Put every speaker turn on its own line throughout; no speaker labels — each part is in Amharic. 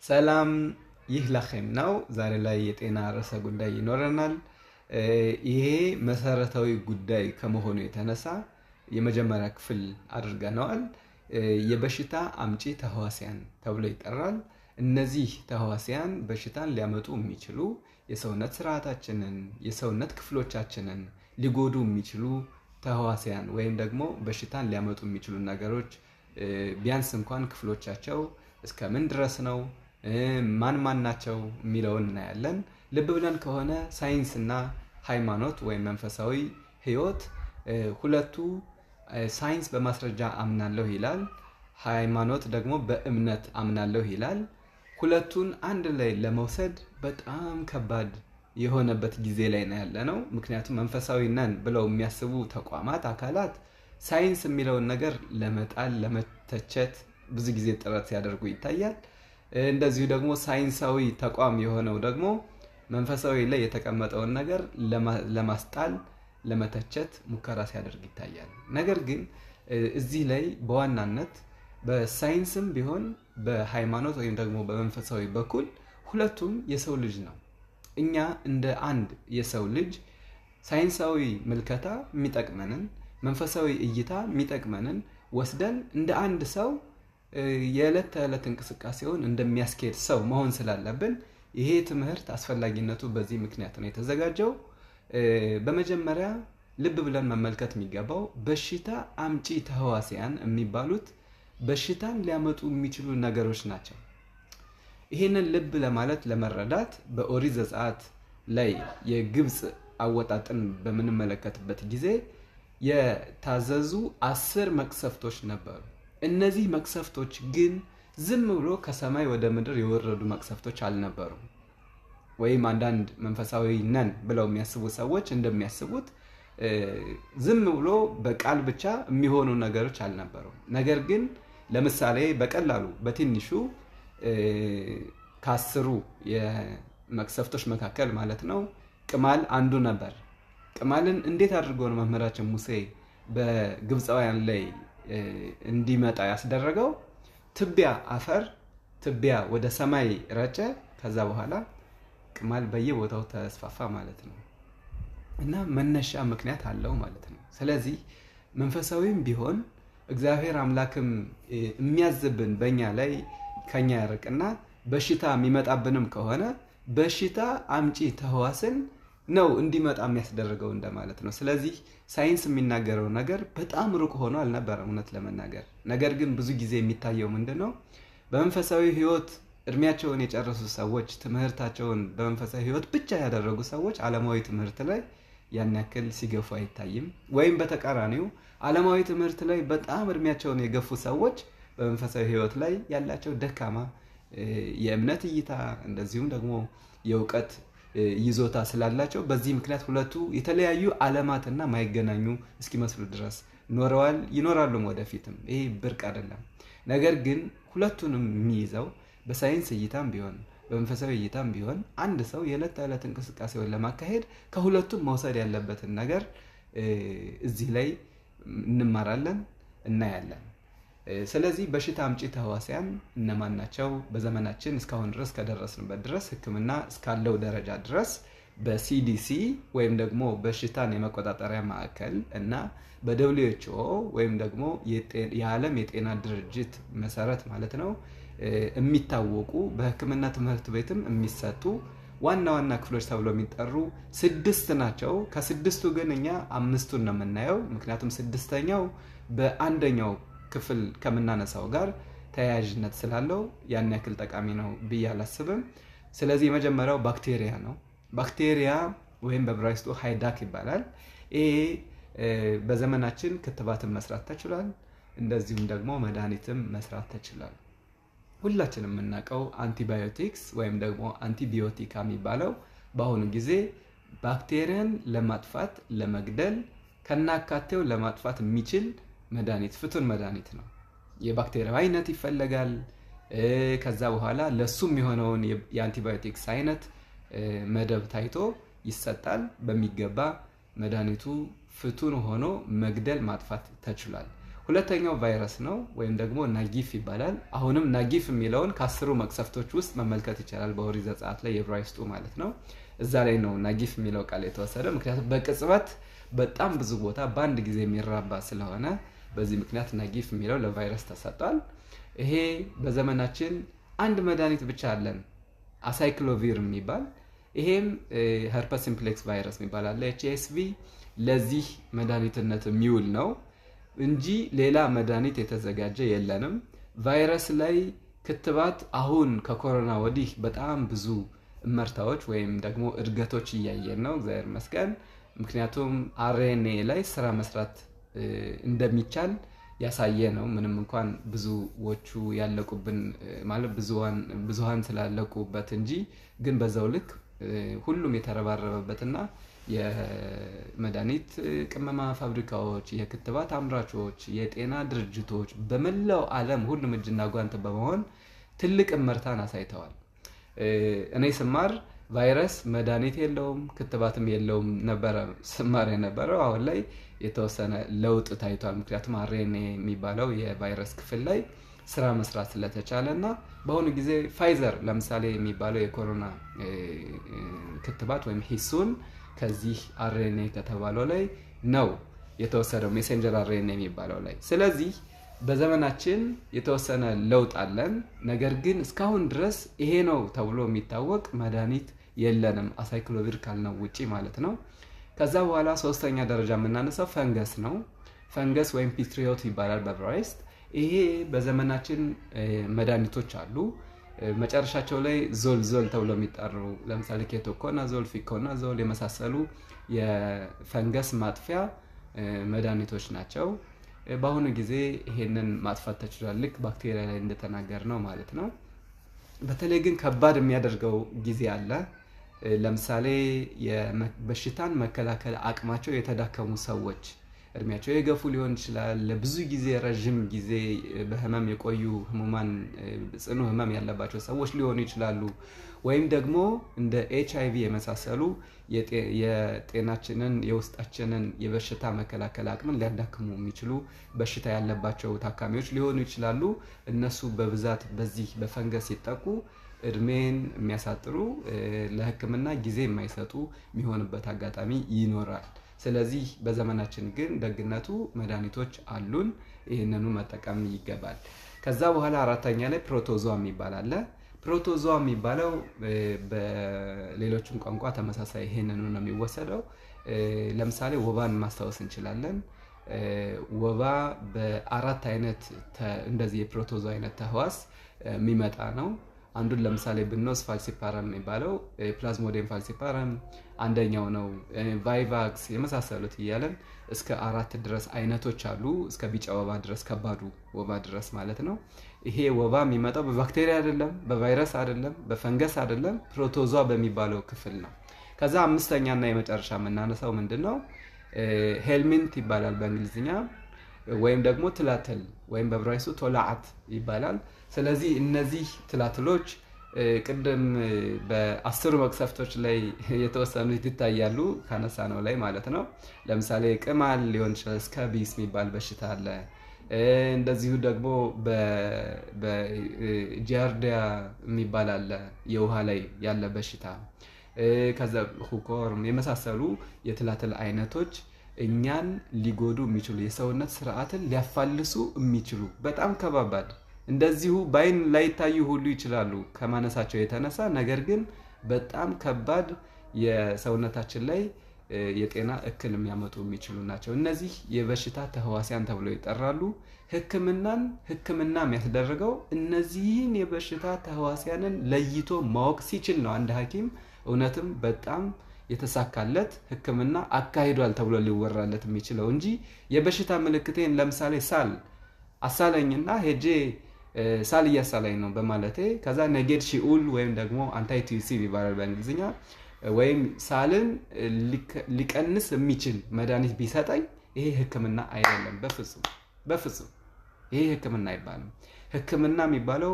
ሰላም ይህ ለኸም ነው። ዛሬ ላይ የጤና ርዕሰ ጉዳይ ይኖረናል። ይሄ መሰረታዊ ጉዳይ ከመሆኑ የተነሳ የመጀመሪያ ክፍል አድርገነዋል። የበሽታ አምጪ ተህዋሲያን ተብሎ ይጠራል። እነዚህ ተህዋሲያን በሽታን ሊያመጡ የሚችሉ የሰውነት ስርዓታችንን፣ የሰውነት ክፍሎቻችንን ሊጎዱ የሚችሉ ተህዋሲያን ወይም ደግሞ በሽታን ሊያመጡ የሚችሉ ነገሮች ቢያንስ እንኳን ክፍሎቻቸው እስከምን ድረስ ነው፣ ማን ማን ናቸው የሚለውን እናያለን። ልብ ብለን ከሆነ ሳይንስና ሃይማኖት ወይም መንፈሳዊ ህይወት ሁለቱ ሳይንስ በማስረጃ አምናለሁ ይላል፣ ሃይማኖት ደግሞ በእምነት አምናለሁ ይላል። ሁለቱን አንድ ላይ ለመውሰድ በጣም ከባድ የሆነበት ጊዜ ላይ ነው ያለነው። ምክንያቱም መንፈሳዊ ነን ብለው የሚያስቡ ተቋማት፣ አካላት ሳይንስ የሚለውን ነገር ለመጣል ለመተቸት ብዙ ጊዜ ጥረት ሲያደርጉ ይታያል። እንደዚሁ ደግሞ ሳይንሳዊ ተቋም የሆነው ደግሞ መንፈሳዊ ላይ የተቀመጠውን ነገር ለማስጣል ለመተቸት ሙከራ ሲያደርግ ይታያል። ነገር ግን እዚህ ላይ በዋናነት በሳይንስም ቢሆን በሃይማኖት ወይም ደግሞ በመንፈሳዊ በኩል ሁለቱም የሰው ልጅ ነው። እኛ እንደ አንድ የሰው ልጅ ሳይንሳዊ ምልከታ የሚጠቅመንን፣ መንፈሳዊ እይታ የሚጠቅመንን ወስደን እንደ አንድ ሰው የዕለት ተዕለት እንቅስቃሴውን እንደሚያስኬድ ሰው መሆን ስላለብን ይሄ ትምህርት አስፈላጊነቱ በዚህ ምክንያት ነው የተዘጋጀው። በመጀመሪያ ልብ ብለን መመልከት የሚገባው በሽታ አምጪ ተህዋሲያን የሚባሉት በሽታን ሊያመጡ የሚችሉ ነገሮች ናቸው። ይህንን ልብ ለማለት ለመረዳት በኦሪት ዘጸአት ላይ የግብፅ አወጣጥን በምንመለከትበት ጊዜ የታዘዙ 10 መቅሰፍቶች ነበሩ። እነዚህ መቅሰፍቶች ግን ዝም ብሎ ከሰማይ ወደ ምድር የወረዱ መቅሰፍቶች አልነበሩም። ወይም አንዳንድ መንፈሳዊ ነን ብለው የሚያስቡ ሰዎች እንደሚያስቡት ዝም ብሎ በቃል ብቻ የሚሆኑ ነገሮች አልነበሩም። ነገር ግን ለምሳሌ በቀላሉ በትንሹ ከ10 የመቅሰፍቶች መካከል ማለት ነው ቅማል አንዱ ነበር። ቅማልን እንዴት አድርጎ ነው መምህራችን ሙሴ በግብፃውያን ላይ እንዲመጣ ያስደረገው? ትቢያ አፈር ትቢያ ወደ ሰማይ ረጨ። ከዛ በኋላ ቅማል በየቦታው ተስፋፋ ማለት ነው። እና መነሻ ምክንያት አለው ማለት ነው። ስለዚህ መንፈሳዊም ቢሆን እግዚአብሔር አምላክም የሚያዝብን በእኛ ላይ ከኛ ያርቅና በሽታ የሚመጣብንም ከሆነ በሽታ አምጪ ተህዋስን ነው እንዲመጣ የሚያስደርገው እንደማለት ነው። ስለዚህ ሳይንስ የሚናገረው ነገር በጣም ሩቅ ሆኖ አልነበረም እውነት ለመናገር። ነገር ግን ብዙ ጊዜ የሚታየው ምንድነው? በመንፈሳዊ ህይወት እድሜያቸውን የጨረሱ ሰዎች፣ ትምህርታቸውን በመንፈሳዊ ህይወት ብቻ ያደረጉ ሰዎች ዓለማዊ ትምህርት ላይ ያን ያክል ሲገፉ አይታይም። ወይም በተቃራኒው ዓለማዊ ትምህርት ላይ በጣም እድሜያቸውን የገፉ ሰዎች በመንፈሳዊ ህይወት ላይ ያላቸው ደካማ የእምነት እይታ እንደዚሁም ደግሞ የእውቀት ይዞታ ስላላቸው በዚህ ምክንያት ሁለቱ የተለያዩ ዓለማትና ማይገናኙ እስኪመስሉ ድረስ ኖረዋል፣ ይኖራሉም ወደፊትም። ይሄ ብርቅ አይደለም። ነገር ግን ሁለቱንም የሚይዘው በሳይንስ እይታም ቢሆን በመንፈሳዊ እይታም ቢሆን አንድ ሰው የዕለት ተዕለት እንቅስቃሴውን ለማካሄድ ከሁለቱም መውሰድ ያለበትን ነገር እዚህ ላይ እንማራለን፣ እናያለን። ስለዚህ በሽታ አምጪ ተህዋሲያን እነማን ናቸው? በዘመናችን እስካሁን ድረስ ከደረስንበት ድረስ ሕክምና እስካለው ደረጃ ድረስ በሲዲሲ ወይም ደግሞ በሽታን የመቆጣጠሪያ ማዕከል እና በደብሊውኤችኦ ወይም ደግሞ የዓለም የጤና ድርጅት መሰረት ማለት ነው የሚታወቁ በሕክምና ትምህርት ቤትም የሚሰጡ ዋና ዋና ክፍሎች ተብሎ የሚጠሩ 6 ናቸው። ከ6ቱ ግን እኛ 5ቱን ነው የምናየው። ምክንያቱም 6ኛው በአንደኛው ክፍል ከምናነሳው ጋር ተያያዥነት ስላለው ያን ያክል ጠቃሚ ነው ብዬ አላስብም። ስለዚህ የመጀመሪያው ባክቴሪያ ነው። ባክቴሪያ ወይም በዕብራይስጡ ሃይዳክ ይባላል። ይሄ በዘመናችን ክትባትን መስራት ተችሏል። እንደዚሁም ደግሞ መድኃኒትም መስራት ተችሏል። ሁላችንም የምናውቀው አንቲባዮቲክስ ወይም ደግሞ አንቲቢዮቲካ የሚባለው በአሁኑ ጊዜ ባክቴሪያን ለማጥፋት ለመግደል ከናካቴው ለማጥፋት የሚችል መድኃኒት ፍቱን መድኃኒት ነው። የባክቴሪያው አይነት ይፈለጋል። ከዛ በኋላ ለሱም የሆነውን የአንቲባዮቲክስ አይነት መደብ ታይቶ ይሰጣል። በሚገባ መድኃኒቱ ፍቱን ሆኖ መግደል ማጥፋት ተችሏል። ሁለተኛው ቫይረስ ነው ወይም ደግሞ ናጊፍ ይባላል። አሁንም ናጊፍ የሚለውን ከ10ሩ መቅሰፍቶች ውስጥ መመልከት ይቻላል በኦሪት ዘጸአት ላይ የዕብራይስጡ ማለት ነው። እዛ ላይ ነው ናጊፍ የሚለው ቃል የተወሰደ። ምክንያቱም በቅጽበት በጣም ብዙ ቦታ በአንድ ጊዜ የሚራባ ስለሆነ በዚህ ምክንያት ናጊፍ የሚለው ለቫይረስ ተሰጥቷል። ይሄ በዘመናችን አንድ መድኃኒት ብቻ አለን፣ አሳይክሎቪር የሚባል ይሄም ሄርፐስ ሲምፕሌክስ ቫይረስ የሚባል አለ HSV ለዚህ መድኃኒትነት የሚውል ነው እንጂ ሌላ መድኃኒት የተዘጋጀ የለንም። ቫይረስ ላይ ክትባት አሁን ከኮሮና ወዲህ በጣም ብዙ እመርታዎች ወይም ደግሞ እድገቶች እያየን ነው፣ እግዚአብሔር ይመስገን። ምክንያቱም RNA ላይ ስራ መስራት እንደሚቻል ያሳየ ነው። ምንም እንኳን ብዙዎቹ ያለቁብን ማለት ብዙሃን ስላለቁበት እንጂ ግን በዛው ልክ ሁሉም የተረባረበበትና የመድኃኒት ቅመማ ፋብሪካዎች፣ የክትባት አምራቾች፣ የጤና ድርጅቶች በመላው ዓለም ሁሉም እጅና ጓንት በመሆን ትልቅ እመርታን አሳይተዋል። እኔ ስማር ቫይረስ መድኃኒት የለውም ክትባትም የለውም ነበረ ስማር የነበረው። አሁን ላይ የተወሰነ ለውጥ ታይቷል። ምክንያቱም RNA የሚባለው የቫይረስ ክፍል ላይ ስራ መስራት ስለተቻለ እና በአሁኑ ጊዜ ፋይዘር ለምሳሌ የሚባለው የኮሮና ክትባት ወይም ሂሱን ከዚህ RNA ከተባለው ላይ ነው የተወሰደው፣ ሜሴንጀር RNA የሚባለው ላይ። ስለዚህ በዘመናችን የተወሰነ ለውጥ አለን። ነገር ግን እስካሁን ድረስ ይሄ ነው ተብሎ የሚታወቅ መድኃኒት የለንም፣ አሳይክሎቪር ካልነው ውጪ ማለት ነው። ከዛ በኋላ ሶስተኛ ደረጃ የምናነሳው ፈንገስ ነው። ፈንገስ ወይም ፒትሪዮት ይባላል በዕብራይስጥ። ይሄ በዘመናችን መድኃኒቶች አሉ። መጨረሻቸው ላይ ዞል ተብሎ የሚጠሩ ለምሳሌ ኬቶኮናዞል፣ ፊኮናዞል የመሳሰሉ የፈንገስ ማጥፊያ መድኃኒቶች ናቸው። በአሁኑ ጊዜ ይሄንን ማጥፋት ተችሏል፣ ልክ ባክቴሪያ ላይ እንደተናገር ነው ማለት ነው። በተለይ ግን ከባድ የሚያደርገው ጊዜ አለ። ለምሳሌ የበሽታን መከላከል አቅማቸው የተዳከሙ ሰዎች፣ እድሜያቸው የገፉ ሊሆን ይችላል፣ ለብዙ ጊዜ ረጅም ጊዜ በህመም የቆዩ ህሙማን፣ ጽኑ ህመም ያለባቸው ሰዎች ሊሆኑ ይችላሉ። ወይም ደግሞ እንደ HIV የመሳሰሉ የጤናችንን የውስጣችንን የበሽታ መከላከል አቅምን ሊያዳክሙ የሚችሉ በሽታ ያለባቸው ታካሚዎች ሊሆኑ ይችላሉ። እነሱ በብዛት በዚህ በፈንገስ ሲጠቁ እድሜን የሚያሳጥሩ ለሕክምና ጊዜ የማይሰጡ የሚሆንበት አጋጣሚ ይኖራል። ስለዚህ በዘመናችን ግን ደግነቱ መድኃኒቶች አሉን፣ ይህንኑ መጠቀም ይገባል። ከዛ በኋላ አራተኛ ላይ ፕሮቶዞዋ የሚባል አለ። ፕሮቶዞዋ የሚባለው በሌሎችም ቋንቋ ተመሳሳይ ይህንኑ ነው የሚወሰደው። ለምሳሌ ወባን ማስታወስ እንችላለን። ወባ በአራት አይነት እንደዚህ የፕሮቶዞ አይነት ተህዋስ የሚመጣ ነው። አንዱን ለምሳሌ ብንወስድ ፋልሲፓረም የሚባለው ፕላዝሞዲየም ፋልሲፓረም አንደኛው ነው። ቫይቫክስ የመሳሰሉት እያለን እስከ 4 ድረስ አይነቶች አሉ። እስከ ቢጫ ወባ ድረስ፣ ከባዱ ወባ ድረስ ማለት ነው። ይሄ ወባ የሚመጣው በባክቴሪያ አይደለም፣ በቫይረስ አይደለም፣ በፈንገስ አይደለም፣ ፕሮቶዞዋ በሚባለው ክፍል ነው። ከዛ አምስተኛና የመጨረሻ የምናነሳው ምንድነው? ሄልሚንት ይባላል በእንግሊዝኛ፣ ወይም ደግሞ ትላትል ወይም በዕብራይስጡ ቶላዓት ይባላል። ስለዚህ እነዚህ ትላትሎች ቅድም በ10ሩ መቅሰፍቶች ላይ የተወሰኑት ይታያሉ ካነሳ ነው ላይ ማለት ነው። ለምሳሌ ቅማል ሊሆን ይችላል፣ ስካቢስ የሚባል በሽታ አለ። እንደዚሁ ደግሞ በጂያርዲያ የሚባል አለ፣ የውሃ ላይ ያለ በሽታ። ከዛ ሁኮርም የመሳሰሉ የትላትል አይነቶች እኛን ሊጎዱ የሚችሉ የሰውነት ስርዓትን ሊያፋልሱ የሚችሉ በጣም ከባባድ እንደዚሁ በአይን ላይታዩ ሁሉ ይችላሉ ከማነሳቸው የተነሳ፣ ነገር ግን በጣም ከባድ የሰውነታችን ላይ የጤና እክል የሚያመጡ የሚችሉ ናቸው። እነዚህ የበሽታ ተህዋሲያን ተብሎ ይጠራሉ። ሕክምና የሚያስደርገው እነዚህን የበሽታ ተህዋሲያንን ለይቶ ማወቅ ሲችል ነው። አንድ ሐኪም እውነትም በጣም የተሳካለት ሕክምና አካሂዷል ተብሎ ሊወራለት የሚችለው እንጂ የበሽታ ምልክቴን ለምሳሌ ሳል አሳለኝና ሄጄ ሳል እያሳለኝ ነው በማለቴ ከዛ ነጌድ ሺኡል ወይም ደግሞ አንታይቲዩሲቭ ይባላል በእንግሊዝኛ፣ ወይም ሳልን ሊቀንስ የሚችል መድኃኒት ቢሰጠኝ ይሄ ሕክምና አይደለም። በፍጹም ይሄ ሕክምና አይባልም። ሕክምና የሚባለው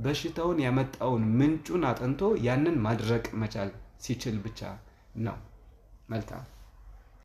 በሽታውን ያመጣውን ምንጩን አጥንቶ ያንን ማድረቅ መቻል ሲችል ብቻ ነው። መልካም